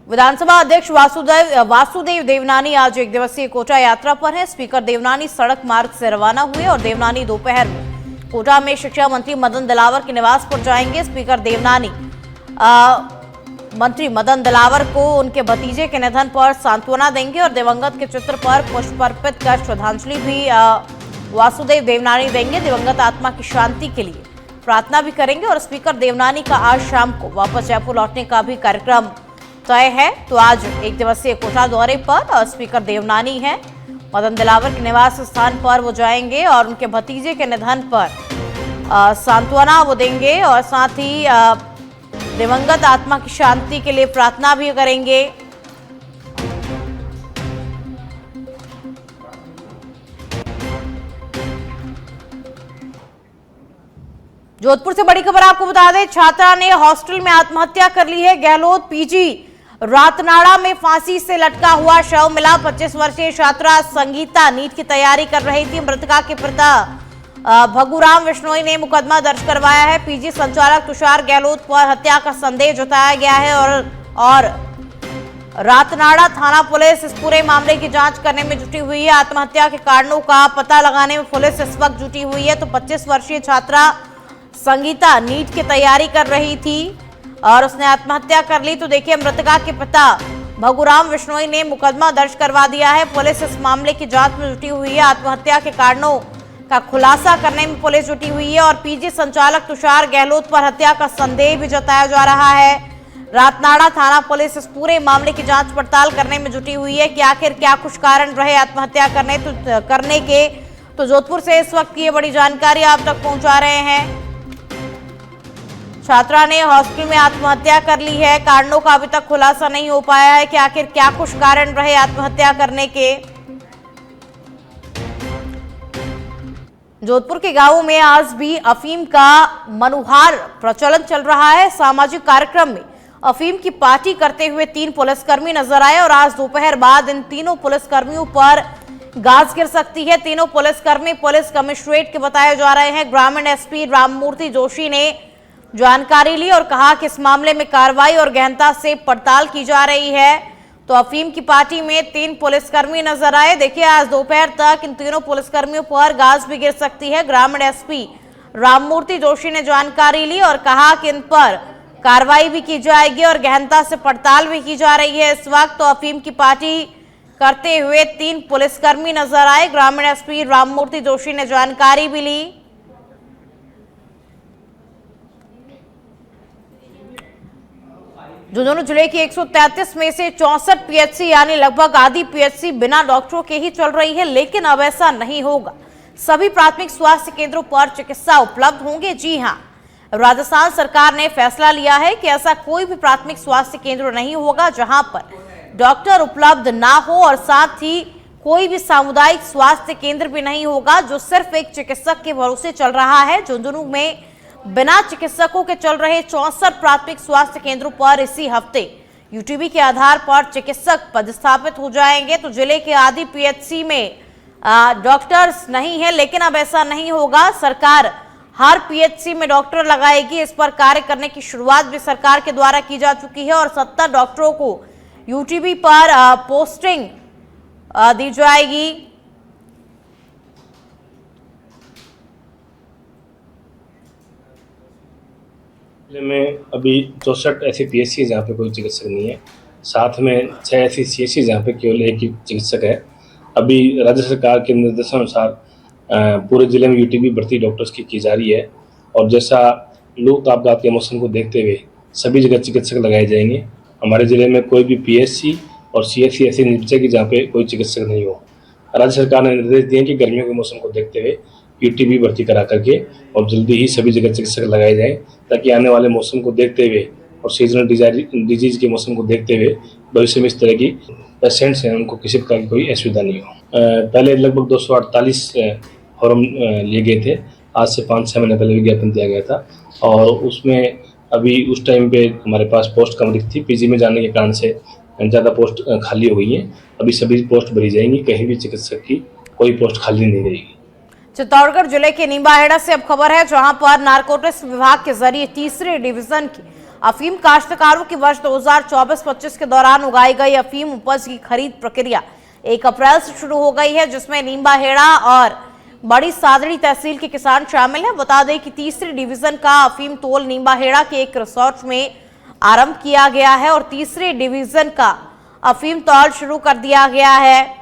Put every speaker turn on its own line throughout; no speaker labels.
विधानसभा अध्यक्ष वासुदेव देवनानी आज एक दिवसीय कोटा यात्रा पर हैं। स्पीकर देवनानी सड़क मार्ग से रवाना हुए और देवनानी दोपहर में कोटा में शिक्षा मंत्री मदन दिलावर के निवास पर जाएंगे। स्पीकर देवनानी मंत्री मदन दिलावर को उनके भतीजे के निधन पर सांत्वना देंगे और दिवंगत के चित्र पर पुष्प अर्पित कर श्रद्धांजलि भी वासुदेव देवनानी देंगे। दिवंगत आत्मा की शांति के लिए प्रार्थना भी करेंगे और स्पीकर देवनानी का आज शाम को वापस जयपुर लौटने का भी कार्यक्रम तय है। तो आज एक दिवसीय कोटा दौरे पर स्पीकर देवनानी हैं। मदन दिलावर के निवास स्थान पर वो जाएंगे और उनके भतीजे के निधन पर सांत्वना वो देंगे और साथ ही दिवंगत आत्मा की शांति के लिए प्रार्थना भी करेंगे। जोधपुर से बड़ी खबर आपको बता दें, छात्रा ने हॉस्टल में आत्महत्या कर ली है। गहलोत पीजी रातनाड़ा में फांसी से लटका हुआ शव मिला। 25 वर्षीय छात्रा संगीता नीट की तैयारी कर रही थी। मृतका के पिता भगुराम विश्नोई ने मुकदमा दर्ज करवाया है। पीजी संचालक तुषार गहलोत पर हत्या का संदेह जताया गया है और रातनाड़ा थाना पुलिस इस पूरे मामले की जांच करने में जुटी हुई है। आत्महत्या के कारणों का पता लगाने में पुलिस इस वक्त जुटी हुई है। तो 25 वर्षीय छात्रा संगीता नीट की तैयारी कर रही थी और उसने आत्महत्या कर ली। तो देखिए, मृतका के पिता भगुराम विश्नोई ने मुकदमा दर्ज करवा दिया है। पुलिस इस मामले की जांच में जुटी हुई है। आत्महत्या के कारणों का खुलासा करने में पुलिस जुटी हुई है और पीजी संचालक तुषार गहलोत पर हत्या का संदेह भी जताया जा रहा है। रातनाड़ा थाना पुलिस इस पूरे मामले की जांच पड़ताल करने में जुटी हुई है कि आखिर क्या कुछ कारण रहे आत्महत्या करने के। तो जोधपुर से इस वक्त की ये बड़ी जानकारी आप तक पहुंचा रहे हैं। छात्रा ने हॉस्टल में आत्महत्या कर ली है। कारणों का अभी तक खुलासा नहीं हो पाया है कि आखिर क्या कुछ कारण रहे आत्महत्या करने के। जोधपुर के गांवों में आज भी अफीम का मनुहार प्रचलन चल रहा है। सामाजिक कार्यक्रम में अफीम की पार्टी करते हुए 3 पुलिसकर्मी नजर आए और आज दोपहर बाद इन तीनों पुलिसकर्मियों पर गाज गिर सकती है। तीनों पुलिसकर्मी पुलिस कमिश्नरेट के बताए जा रहे हैं। ग्रामीण एसपी राममूर्ति जोशी ने जानकारी ली और कहा कि इस मामले में कार्रवाई और गहनता से पड़ताल की जा रही है। तो अफीम की पार्टी में 3 पुलिसकर्मी नजर आए। देखिए, आज दोपहर तक इन तीनों पुलिसकर्मियों पर गाज भी गिर सकती है। ग्रामीण एसपी राममूर्ति जोशी ने जानकारी ली और कहा कि इन पर कार्रवाई भी की जाएगी और गहनता से पड़ताल भी की जा रही है। इस वक्त तो अफीम की पार्टी करते हुए 3 पुलिसकर्मी नजर आए। ग्रामीण एसपी राममूर्ति जोशी ने जानकारी भी ली। झुंझुनू जिले की 133 में से 64 पीएचसी यानी लगभग आधी पीएचसी बिना डॉक्टरों के ही चल रही है, लेकिन अब ऐसा नहीं होगा। सभी प्राथमिक स्वास्थ्य केंद्रों पर चिकित्सा उपलब्ध होंगे। जी हां, राजस्थान सरकार ने फैसला लिया है कि ऐसा कोई भी प्राथमिक स्वास्थ्य केंद्र नहीं होगा जहां पर डॉक्टर उपलब्ध ना हो और साथ ही कोई भी सामुदायिक स्वास्थ्य केंद्र भी नहीं होगा जो सिर्फ एक चिकित्सक के भरोसे चल रहा है। झुंझुनू में बिना चिकित्सकों के चल रहे 64 प्राथमिक स्वास्थ्य केंद्रों पर इसी हफ्ते यूटीबी के आधार पर चिकित्सक पदस्थापित हो जाएंगे। तो जिले के आधी पीएचसी में डॉक्टर्स नहीं है, लेकिन अब ऐसा नहीं होगा। सरकार हर पीएचसी में डॉक्टर लगाएगी। इस पर कार्य करने की शुरुआत भी सरकार के द्वारा की जा चुकी है और 70 डॉक्टरों को यूटीबी पर पोस्टिंग दी जाएगी।
जिले में अभी 64 ऐसी पीएचसी जहाँ पे कोई चिकित्सक नहीं है। साथ में 6 ऐसी सीएचसी जहाँ पे केवल एक ही चिकित्सक है। अभी राज्य सरकार के निर्देशानुसार पूरे जिले में यूटीबी भर्ती डॉक्टर्स की जा रही है और जैसा लू तापदात के मौसम को देखते हुए सभी जगह चिकित्सक लगाए जाएंगे। हमारे जिले में कोई भी पीएचसी और सीएचसी ऐसी नहीं बचेगी जहाँ पे कोई चिकित्सक नहीं हो। राज्य सरकार ने निर्देश दिए कि गर्मियों के मौसम को देखते हुए यूटीबी भर्ती करा करके और जल्दी ही सभी जगह चिकित्सक लगाए जाएं, ताकि आने वाले मौसम को देखते हुए और सीजनल डिजीज के मौसम को देखते हुए भविष्य में इस तरह की पेशेंट्स हैं उनको किसी प्रकार की कोई असुविधा नहीं हो। पहले लगभग 248 फॉर्म लिए गए थे। आज से 5-6 महीने पहले विज्ञापन दिया गया था और उसमें अभी उस टाइम पे हमारे पास पोस्ट कम रिक्त थी। पीजी में जाने के कारण से ज़्यादा पोस्ट खाली हो गई हैं। अभी सभी पोस्ट भरी जाएंगी, कहीं भी चिकित्सक की कोई पोस्ट खाली नहीं रहेगी।
चित्तौड़गढ़ जिले के नीमबाहेड़ा से अब खबर है, जहां पर नारकोटिक्स विभाग के जरिए तीसरे डिवीजन की अफीम काश्तकारों की वर्ष 2024-25 के दौरान उगाई गई अफीम उपज की खरीद प्रक्रिया 1 अप्रैल से शुरू हो गई है, जिसमें नींबाहेड़ा और बड़ी सादड़ी तहसील के किसान शामिल हैं। बता दें कि तीसरी डिवीजन का अफीम तोल नींबाहेड़ा के एक रिसोर्ट में आरंभ किया गया है और तीसरे डिवीजन का अफीम तौल शुरू कर दिया गया है।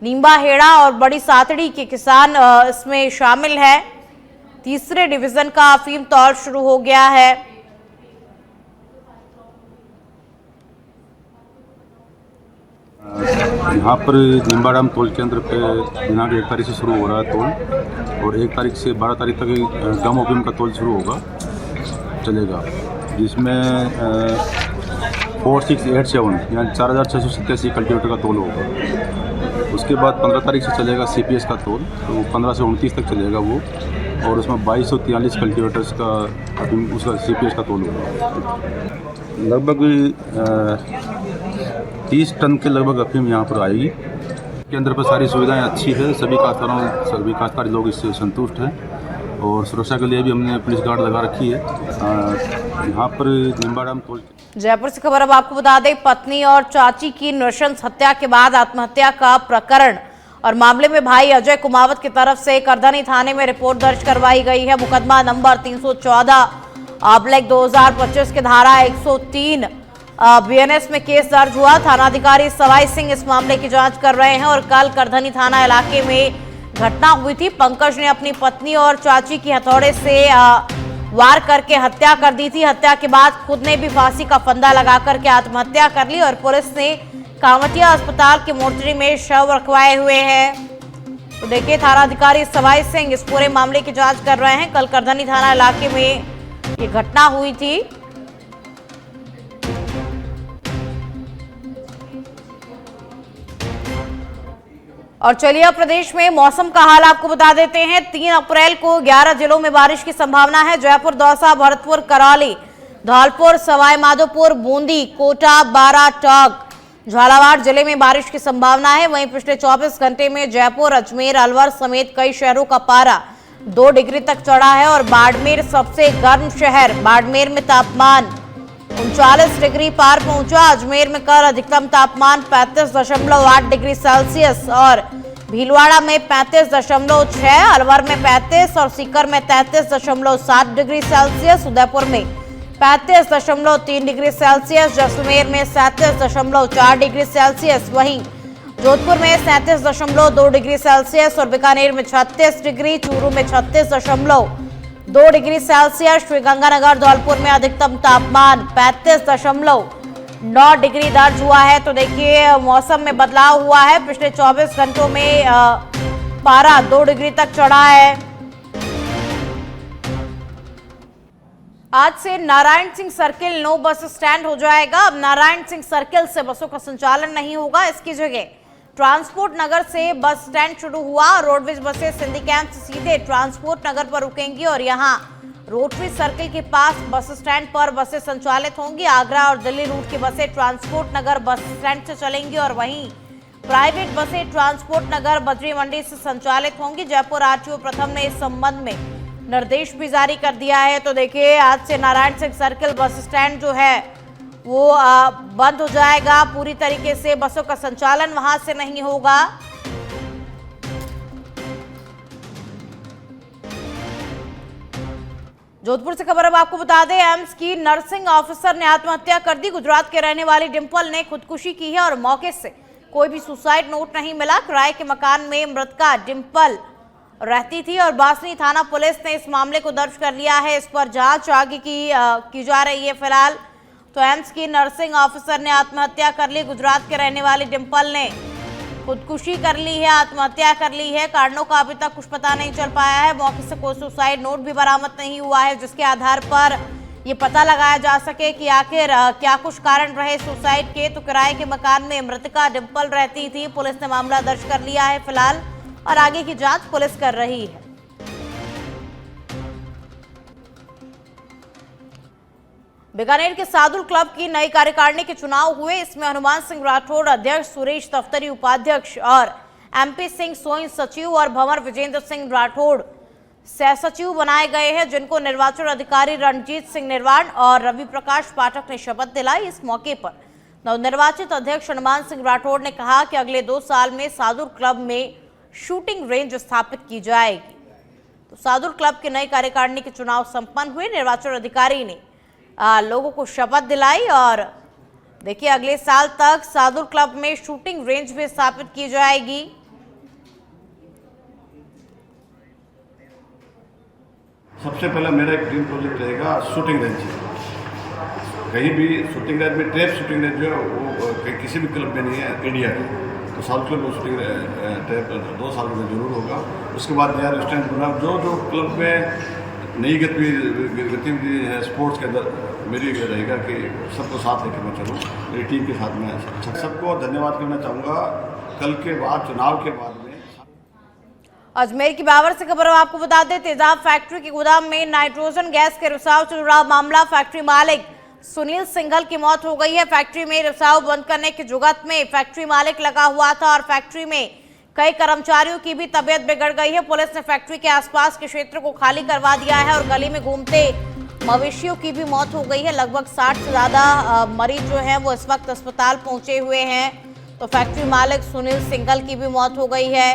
नींबाहेड़ा और बड़ी सादड़ी के किसान इसमें शामिल है। तीसरे डिवीजन का अफीम तौल शुरू हो गया है।
यहाँ पर निम्बाडाम तोल केंद्र पे दिनांक 1 तारीख से शुरू हो रहा है तोल और 1 तारीख से 12 तारीख तक गम ओपियम का तोल शुरू होगा चलेगा, जिसमें 4687 यानी 4687 कल्टीवेटर का तोल होगा। उसके बाद 15 तारीख से चलेगा CPS का तोल, तो 15 से 29 तक चलेगा वो, और उसमें 2243 कल्टीवेटर्स का उसका CPS का तोल होगा। लगभग 30 टन के लगभग अफीम यहाँ पर आएगी। केंद्र पर सारी सुविधाएं अच्छी है, सभी काश्तकार लोग इससे संतुष्ट हैं और सुरक्षा के लिए भी हमने पुलिस गार्ड लगा रखी है यहाँ पर निम्बाडाम तोल।
जयपुर से खबर अब आपको बता दें, पत्नी और चाची की नृशंस हत्या के बाद आत्महत्या का प्रकरण और मामले में भाई अजय कुमावत की तरफ से करधनी थाने में रिपोर्ट दर्ज करवाई गई है। मुकदमा नंबर 314/2025 की धारा 103 BNS में केस दर्ज हुआ। थानाधिकारी सवाई सिंह इस मामले की जांच कर रहे हैं और कल करधनी थाना इलाके में घटना हुई थी। पंकज ने अपनी पत्नी और चाची की हथौड़े से वार करके हत्या कर दी थी। हत्या के बाद खुद ने भी फांसी का फंदा लगा करके आत्महत्या कर ली और पुलिस ने कांवटिया अस्पताल के मोर्चरी में शव रखवाए हुए हैं। तो देखिए, थानाधिकारी सवाई सिंह इस पूरे मामले की जांच कर रहे हैं। कल करधनी थाना इलाके में ये घटना हुई थी। और चलिए अब प्रदेश में मौसम का हाल आपको बता देते हैं। 3 अप्रैल को 11 जिलों में बारिश की संभावना है। जयपुर, दौसा, भरतपुर, करौली, धौलपुर, सवाई माधोपुर, बूंदी, कोटा, बारा, टोंक, झालावाड़ जिले में बारिश की संभावना है। वहीं पिछले 24 घंटे में जयपुर, अजमेर, अलवर समेत कई शहरों का पारा 2 डिग्री तक चढ़ा है और बाड़मेर सबसे गर्म शहर। बाड़मेर में तापमान 39 डिग्री पार पहुंचा। अजमेर में कल अधिकतम तापमान 35.8 डिग्री सेल्सियस और भीलवाड़ा में 35.6, अलवर में 35 और सीकर में 33.7 डिग्री सेल्सियस, उदयपुर में 35.3 डिग्री सेल्सियस, जैसलमेर में 37.4 डिग्री सेल्सियस, वहीं जोधपुर में 37.2 डिग्री सेल्सियस और बीकानेर में 36 डिग्री, चूरू में 36.2 डिग्री सेल्सियस, श्रीगंगानगर, धौलपुर में अधिकतम तापमान 35.9 डिग्री दर्ज हुआ है। तो देखिए, मौसम में बदलाव हुआ है। पिछले 24 घंटों में पारा 2 डिग्री तक चढ़ा है। आज से Narayan Singh circle no bus stand हो जाएगा। अब नारायण सिंह सर्किल से बसों का संचालन नहीं होगा। इसकी जगह ट्रांसपोर्ट नगर से बस स्टैंड शुरू हुआ। रोडवेज बसें सिंधी कैंप से सीधे ट्रांसपोर्ट नगर पर रुकेंगी और यहां रोटरी सर्किल के पास बस स्टैंड पर बसें संचालित होंगी। आगरा और दिल्ली रूट की बसें ट्रांसपोर्ट नगर बस स्टैंड से चलेंगी और वहीं प्राइवेट बसें ट्रांसपोर्ट नगर बजरी मंडी से संचालित होंगी। जयपुर RTO प्रथम ने इस संबंध में निर्देश भी जारी कर दिया है। तो देखिए, आज से Narayan Singh circle bus stand जो है वो बंद हो जाएगा पूरी तरीके से। बसों का संचालन वहां से नहीं होगा। जोधपुर से खबर अब आपको बता दें, एम्स की नर्सिंग ऑफिसर ने आत्महत्या कर दी। गुजरात के रहने वाली डिंपल ने खुदकुशी की है और मौके से कोई भी सुसाइड नोट नहीं मिला। किराए के मकान में मृतका डिंपल रहती थी और बासनी थाना पुलिस ने इस मामले को दर्ज कर लिया है। इस पर जांच आगे की जा रही है। फिलहाल तो एम्स की नर्सिंग ऑफिसर ने आत्महत्या कर ली। गुजरात के रहने वाली डिंपल ने खुदकुशी कर ली है, आत्महत्या कर ली है। कारणों का अभी तक कुछ पता नहीं चल पाया है। मौके से कोई सुसाइड नोट भी बरामद नहीं हुआ है, जिसके आधार पर ये पता लगाया जा सके कि आखिर क्या कुछ कारण रहे सुसाइड के। तो किराए के मकान में मृतका डिंपल रहती थी। पुलिस ने मामला दर्ज कर लिया है फिलहाल और आगे की जांच पुलिस कर रही है। बीकानेर के सादुल क्लब की नई कार्यकारिणी के चुनाव हुए। इसमें हनुमान सिंह राठौड़ अध्यक्ष, सुरेश दफ्तरी उपाध्यक्ष और MP सिंह सोइन सचिव और भंवर विजेंद्र सिंह राठौड़ सह सचिव बनाए गए हैं, जिनको निर्वाचन अधिकारी रणजीत सिंह निर्वाण और रवि प्रकाश पाठक ने शपथ दिलाई। इस मौके पर नवनिर्वाचित अध्यक्ष हनुमान सिंह राठौड़ ने कहा कि अगले 2 साल में सादुर क्लब में शूटिंग रेंज स्थापित की जाएगी। तो सादुर क्लब के नए कार्यकारिणी के चुनाव संपन्न हुए। निर्वाचन अधिकारी ने लोगों को शपथ दिलाई और देखिए अगले साल तक सादुर क्लब में शूटिंग रेंज भी स्थापित की जाएगी।
सबसे पहले मेरा एक ड्रीम प्रोजेक्ट रहेगा शूटिंग रेंज। कहीं भी शूटिंग रेंज में ट्रैप शूटिंग रेंज जो है वो कहीं किसी भी क्लब में नहीं है इंडिया के। तो साउथ क्लब में शूटिंग ट्रैप 2 साल में जरूर होगा। उसके बाद नया रेस्टोरेंट बना जो क्लब में नई गतिविधि है स्पोर्ट्स के अंदर मेरी रहेगा कि सबको साथ लेकर मैं चलूँ, मेरी टीम के साथ में। सबको धन्यवाद करना चाहूँगा। कल के बाद चुनाव के बाद में
अजमेर की बावर से खबर आपको बता दें, तेजाब फैक्ट्री के गोदाम में नाइट्रोजन गैस के रिसाव से जुड़ा मामला। फैक्ट्री मालिक सुनील सिंघल की मौत हो गई है। फैक्ट्री में रिसाव बंद करने की जुगत में फैक्ट्री मालिक लगा हुआ था और फैक्ट्री में कई कर्मचारियों की भी तबीयत बिगड़ गई है। पुलिस ने फैक्ट्री के आसपास के क्षेत्र को खाली करवा दिया है और गली में घूमते मवेशियों की भी मौत हो गई है। लगभग 60 से ज्यादा मरीज जो हैं वो इस वक्त अस्पताल पहुंचे हुए हैं। तो फैक्ट्री मालिक सुनील सिंघल की भी मौत हो गई है।